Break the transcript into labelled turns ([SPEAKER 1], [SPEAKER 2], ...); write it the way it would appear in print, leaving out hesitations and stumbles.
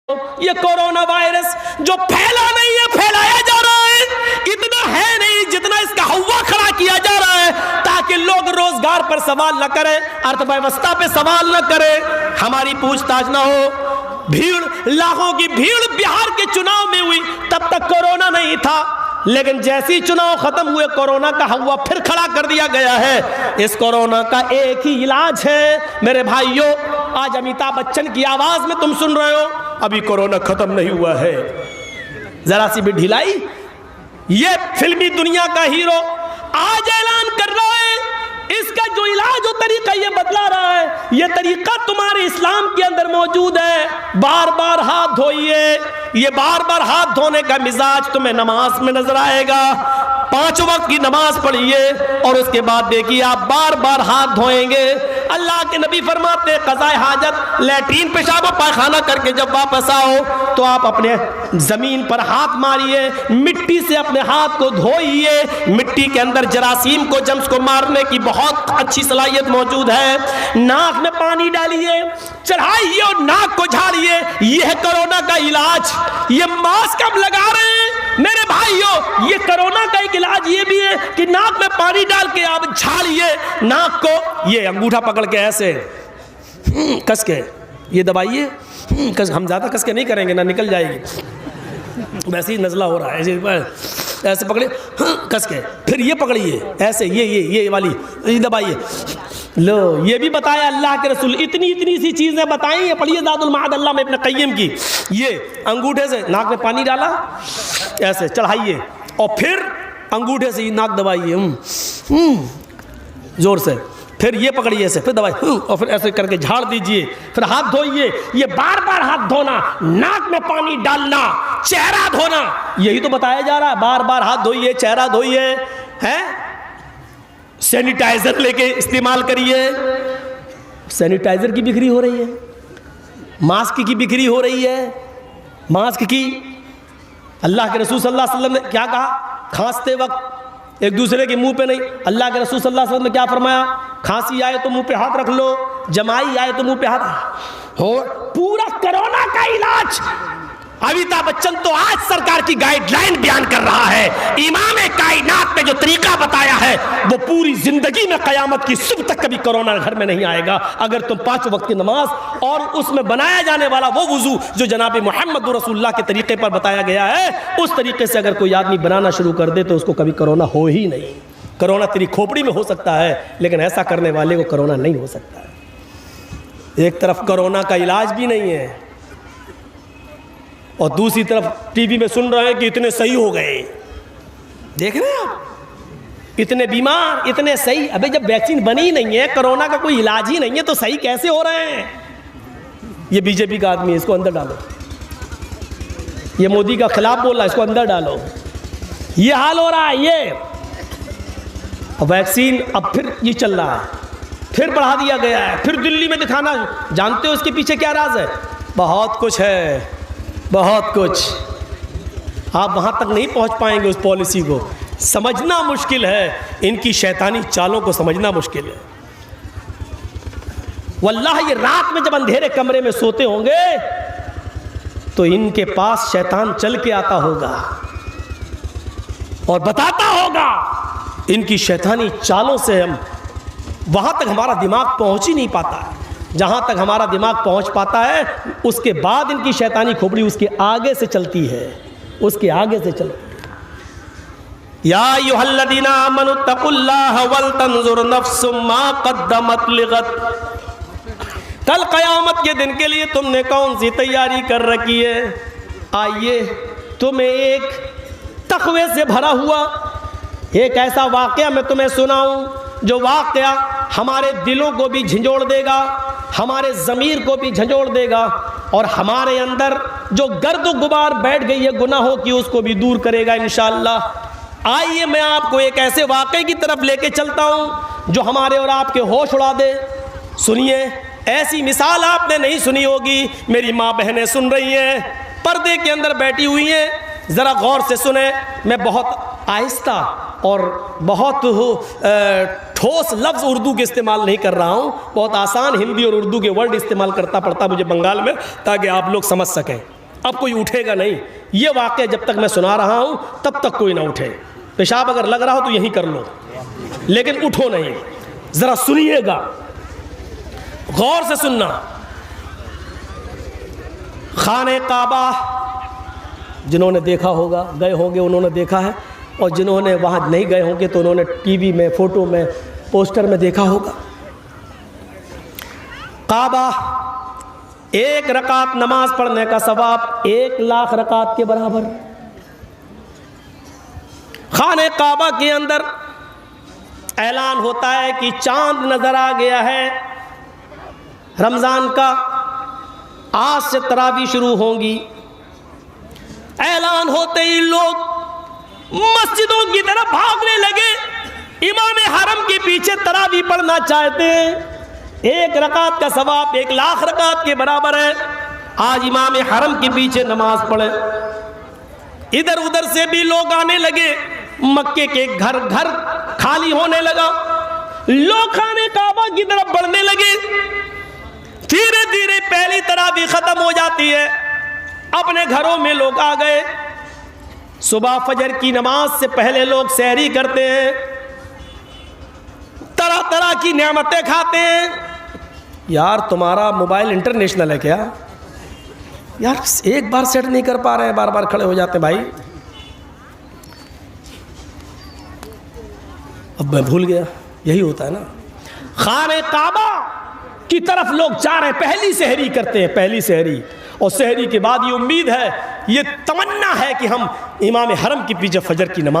[SPEAKER 1] ये corona virus जो फैला नहीं है, फैलाया जा रहा है, इतना है नहीं जितना इसका हवा खड़ा किया जा रहा है, ताकि लोग रोजगार पर सवाल न करें, अर्थव्यवस्था पे सवाल न करें, हमारी पूछताछ ना हो। भीड़, लाखों की भीड़ बिहार के चुनाव में हुई, तब तक कोरोना नहीं था, लेकिन जैसे ही चुनाव खत्म हुए कोरोना का हवा फिर खड़ा कर दिया गया है। इस कोरोना का एक ही इलाज है मेरे भाइयों, आज अमिताभ बच्चन की आवाज में तुम सुन रहे हो, अभी कोरोना खत्म नहीं हुआ है, जरा सी भी ढिलाई। ये फिल्मी दुनिया का हीरो आज ऐलान कर रहा है, इसका जो इलाज हो तरीका ये बदला रहा है, ये तरीका तुम्हारे इस्लाम के अंदर मौजूद है, बार बार हाथ धोइए। ये बार बार हाथ धोने का मिजाज तुम्हें नमाज में नजर आएगा, 5 वक्त की नमाज पढ़िए और उसके बाद देखिए आप बार बार हाथ धोएंगे। अल्लाह के नबी फरमाते क़ज़ाए हाजत, लैट्रीन पेशाब पायखाना करके जब वापस आओ तो आप अपने जमीन पर हाथ मारिए, मिट्टी से अपने हाथ को धोइए। मिट्टी के अंदर जरासीम को, जम्स को मारने की बहुत अच्छी सलाहियत मौजूद है। नाक में पानी डालिए, चढ़ाइए और नाक को झाड़िए, यह है कोरोना का इलाज। ये मास्क हम लगा रहे हैं मेरे भाइयों, ये कोरोना का एक इलाज ये भी है कि नाक में पानी डाल के आप झाड़िए नाक को, ये अंगूठा पकड़ के ऐसे कस के ये दबाइए, कस, हम ज्यादा कस के नहीं करेंगे ना निकल जाएगी, वैसे ही नजला हो रहा है, ऐसे पकड़े कस के, फिर ये पकड़िए ऐसे, ये वाली ये दबाइए। लो, ये भी बताया अल्लाह के रसूल, इतनी सी चीजें बताई है। पढ़िए ज़ादुल माद अल्लाह में इब्न क़य्यिम की, ये अंगूठे से नाक में पानी डाला, ऐसे चढ़ाइए और फिर अंगूठे से नाक दबाइए जोर से, फिर ये पकड़िए ऐसे, फिर दबाइए और फिर ऐसे करके झाड़ दीजिए, फिर हाथ धोइए। ये बार बार हाथ धोना, नाक में पानी डालना, चेहरा धोना, यही तो बताया जा रहा है। बार बार हाथ धोइए, चेहरा धोइए, हैं, सैनिटाइजर लेके इस्तेमाल करिए। सैनिटाइजर की बिक्री हो रही है, मास्क की बिक्री हो रही है, मास्क की। अल्लाह के रसूल सल्लल्लाहु अलैहि वसल्लम ने क्या कहा, खांसते वक्त एक दूसरे के मुंह पे नहीं। अल्लाह के रसूल सल्लल्लाहु अलैहि वसल्लम ने क्या फरमाया, खांसी आए तो मुंह पे हाथ रख लो, जमाई आए तो मुंह पे हाथ हो। पूरा कोरोना का इलाज अमिताभ बच्चन तो आज सरकार की गाइडलाइन बयान कर रहा है। इमाम कायनात ने जो तरीका बताया है वो पूरी जिंदगी में कयामत की सुबह तक कभी कोरोना घर में नहीं आएगा, अगर तुम 5 वक्त की नमाज और उसमें बनाया जाने वाला वो वुजू जो जनाब मोहम्मद रसूलुल्लाह के तरीके पर बताया गया है, उस तरीके से अगर कोई आदमी बनाना शुरू कर दे तो उसको कभी कोरोना हो ही नहीं। कोरोना तेरी खोपड़ी में हो सकता है, लेकिन ऐसा करने वाले को कोरोना नहीं हो सकता है। एक तरफ कोरोना का इलाज भी नहीं है और दूसरी तरफ टीवी में सुन रहे हैं कि इतने सही हो गए। देख रहे हैं आप, इतने बीमार, इतने सही। अबे जब वैक्सीन बनी ही नहीं है, कोरोना का कोई इलाज ही नहीं है, तो सही कैसे हो रहे हैं? ये बीजेपी का आदमी है, इसको अंदर डालो। ये मोदी का खिलाफ बोल रहा है, इसको अंदर डालो। ये हाल हो रहा है। ये वैक्सीन अब फिर ये चल रहा है, फिर बढ़ा दिया गया है, फिर दिल्ली में दिखाना। जानते हो इसके पीछे क्या राज है? बहुत कुछ है, बहुत कुछ। आप वहाँ तक नहीं पहुँच पाएंगे, उस पॉलिसी को समझना मुश्किल है, इनकी शैतानी चालों को समझना मुश्किल है। वल्लाह ये रात में जब अंधेरे कमरे में सोते होंगे तो इनके पास शैतान चल के आता होगा और बताता होगा। इनकी शैतानी चालों से हम वहाँ तक हमारा दिमाग पहुँच ही नहीं पाता है। जहाँ तक हमारा दिमाग पहुँच पाता है उसके बाद इनकी शैतानी खोपड़ी उसके आगे से चलती है, उसके आगे से चलती है। या अय्युहल्लज़ीना आमनु तक़ुल्लाह वल तंजुर नफ्सुम मा क़द्दमत लिग़द। कल क़यामत के दिन के लिए तुमने कौन सी तैयारी कर रखी है? आइए तुम्हें एक तक़वे से भरा हुआ एक ऐसा वाक़या मैं तुम्हें सुनाऊं, जो वाक़या हमारे दिलों को भी झंझोड़ देगा, हमारे ज़मीर को भी झंझोड़ देगा और हमारे अंदर जो गर्द गुबार बैठ गई है गुनाहों की उसको भी दूर करेगा इंशाअल्लाह। आइए मैं आपको एक ऐसे वाक़े की तरफ लेके चलता हूँ जो हमारे और आपके होश उड़ा दे। सुनिए, ऐसी मिसाल आपने नहीं सुनी होगी। मेरी माँ बहनें सुन रही हैं, पर्दे के अंदर बैठी हुई हैं, ज़रा गौर से सुने। मैं बहुत आहिस्ता और बहुत ठोस लफ्ज़ उर्दू के इस्तेमाल नहीं कर रहा हूँ, बहुत आसान हिंदी और उर्दू के वर्ड इस्तेमाल करता पड़ता मुझे बंगाल में, ताकि आप लोग समझ सकें। अब कोई उठेगा नहीं। ये वाक़या जब तक मैं सुना रहा हूँ तब तक कोई ना उठे। पेशाब अगर लग रहा हो तो यहीं कर लो, लेकिन उठो नहीं। ज़रा सुनिएगा, गौर से सुनना। खाने काबा जिन्होंने देखा होगा, गए होंगे, उन्होंने देखा है, और जिन्होंने वहाँ नहीं गए होंगे तो उन्होंने टीवी में, फ़ोटो में, पोस्टर में देखा होगा। काबा, एक रकात नमाज पढ़ने का सवाब 1,00,000 रकात के बराबर। खाने काबा के अंदर ऐलान होता है कि चांद नजर आ गया है रमज़ान का, आज से तरावी शुरू होंगी। ऐलान होते ही लोग मस्जिदों की तरफ भागने लगे, इमाम हरम के पीछे तरावी पढ़ना चाहते हैं। 1 रकात का सवाब 1,00,000 रकात के बराबर है। आज इमाम हरम के पीछे नमाज पढ़े। इधर उधर से भी लोग आने लगे, मक्के के घर घर खाली होने लगा, लोग खाने काबा की तरफ बढ़ने लगे। धीरे धीरे पहली तरावी खत्म हो जाती है, अपने घरों में लोग आ गए। सुबह फजर की नमाज से पहले लोग सहरी करते हैं, तरह तरह की नेमतें खाते हैं। यार तुम्हारा मोबाइल इंटरनेशनल है क्या? यार एक बार सेट नहीं कर पा रहे हैं, बार बार खड़े हो जाते हैं। भाई अब मैं भूल गया, यही होता है ना। खाने काबा की तरफ लोग जा रहे हैं, पहली सहरी करते हैं, पहली सहरी। और सहरी के बाद ये उम्मीद है, ये तमन्ना है कि हम इमाम हरम के पीछे फजर की नमाज